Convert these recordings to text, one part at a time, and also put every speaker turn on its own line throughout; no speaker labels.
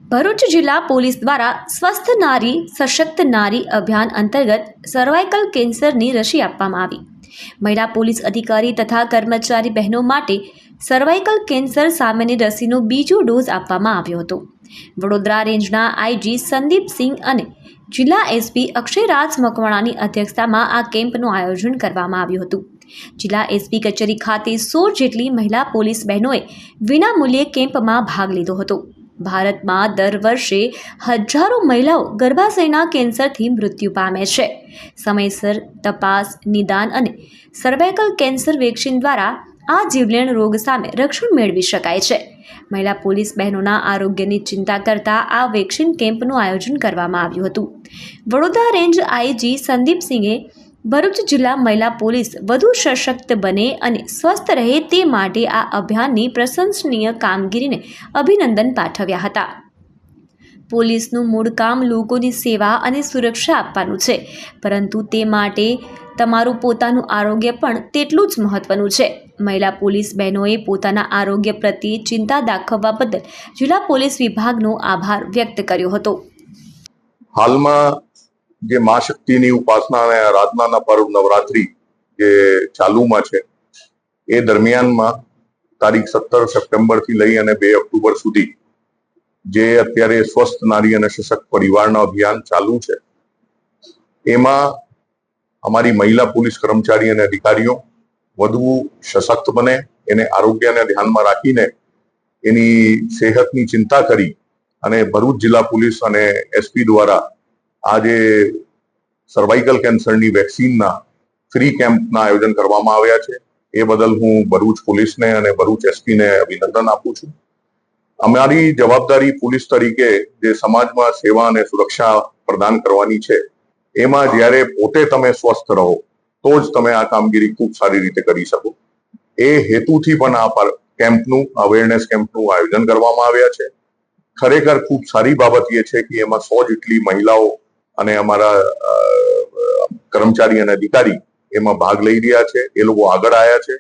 ભરૂચ જિલ્લા પોલીસ દ્વારા સ્વસ્થ નારી સશક્ત નારી અભિયાન અંતર્ગત સર્વાઇકલ કેન્સરની રસી આપવામાં આવી। મહિલા પોલીસ અધિકારી તથા કર્મચારી બહેનો માટે સર્વાઇકલ કેન્સર સામેની રસીનો બીજો ડોઝ આપવામાં આવ્યો હતો। વડોદરા રેન્જના આઈજી સંદીપસિંહ અને જિલ્લા એસપી અક્ષયરાજ મકવાણાની અધ્યક્ષતામાં આ કેમ્પનું આયોજન કરવામાં આવ્યું હતું। જિલ્લા એસપી કચેરી ખાતે 100 જેટલી મહિલા પોલીસ બહેનોએ વિનામૂલ્યે કેમ્પમાં ભાગ લીધો હતો। ભારતમાં દર વર્ષે હજારો મહિલાઓ ગર્ભાશયના કેન્સરથી મૃત્યુ પામે છે। સમયસર તપાસ, નિદાન અને સર્વાઇકલ કેન્સર વેક્સિન દ્વારા આ જીવલેણ રોગ સામે રક્ષણ મેળવી શકાય છે। મહિલા પોલીસ બહેનોના આરોગ્યની ચિંતા કરતા આ વેક્સિન કેમ્પનું આયોજન કરવામાં આવ્યું હતું। વડોદરા રેન્જ આઈજી સંદીપસિંહે ભરૂચ જિલ્લા મહિલા પોલીસ વધુ સશક્ત બને અને સ્વસ્થ રહે તે માટે આ અભિયાનની પ્રશંસનીય કામગીરીને અભિનંદન પાઠવ્યા હતા। પોલીસનું મૂળ કામ લોકોની સેવા અને સુરક્ષા આપવાનું છે, પરંતુ તે માટે તમારું પોતાનું આરોગ્ય પણ તેટલું જ મહત્વનું છે। મહિલા પોલીસ બહેનોએ પોતાના આરોગ્ય પ્રત્યે ચિંતા દાખવવા બદલ જિલ્લા પોલીસ વિભાગનો આભાર વ્યક્ત કર્યો હતો।
હાલમાં જે મા શક્તિની ઉપાસના અને આરાધનાના પર્વ નવરાત્રી જે ચાલુમાં છે એ દરમિયાનમાં તારીખ 17 સપ્ટેમ્બરથી લઈ અને 2 ઓક્ટોબર સુધી જે અત્યારે સ્વસ્થ નારી અને સશક્ત પરિવારના અભિયાન ચાલુ છે એમાં અમારી મહિલા પોલીસ કર્મચારી અને અધિકારીઓ વધુ સશક્ત બને, એને આરોગ્યને ધ્યાનમાં રાખીને એની સેહતની ચિંતા કરી અને ભરૂચ જિલ્લા પોલીસ અને એસપી દ્વારા આજે સર્વાઇકલ કેન્સરની વેક્સિનના ફ્રી કેમ્પના આયોજન કરવામાં આવ્યા છે। એ બદલ હું ભરૂચ પોલીસને અને ભરૂચ એસપીને અભિનંદન આપું છું। અમારી જવાબદારી પોલીસ તરીકે જે સમાજમાં સેવા અને સુરક્ષા પ્રદાન કરવાની છે એમાં જ્યારે પોતે તમે સ્વસ્થ રહો તો જ તમે આ કામગીરી ખૂબ સારી રીતે કરી શકો। એ હેતુથી પણ આ કેમ્પનું અવેરનેસ કેમ્પનું આયોજન કરવામાં આવ્યા છે। ખરેખર ખૂબ સારી બાબત એ છે કે એમાં 100 જેટલી મહિલાઓ અને અમારા કર્મચારી અને અધિકારી એમાં ભાગ લઈ રહ્યા છે। એ લોકો આગળ આવ્યા છે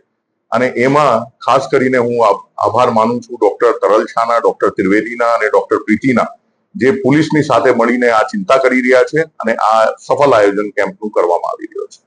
અને એમાં ખાસ કરીને હું આભાર માનું છું ડોક્ટર તરલ શાહના, ડોક્ટર ત્રિવેદીના અને ડોક્ટર પ્રીતિના, જે પોલીસની સાથે મળીને આ ચિંતા કરી રહ્યા છે અને આ સફળ આયોજન કેમ્પનું કરવામાં આવી રહ્યો છે।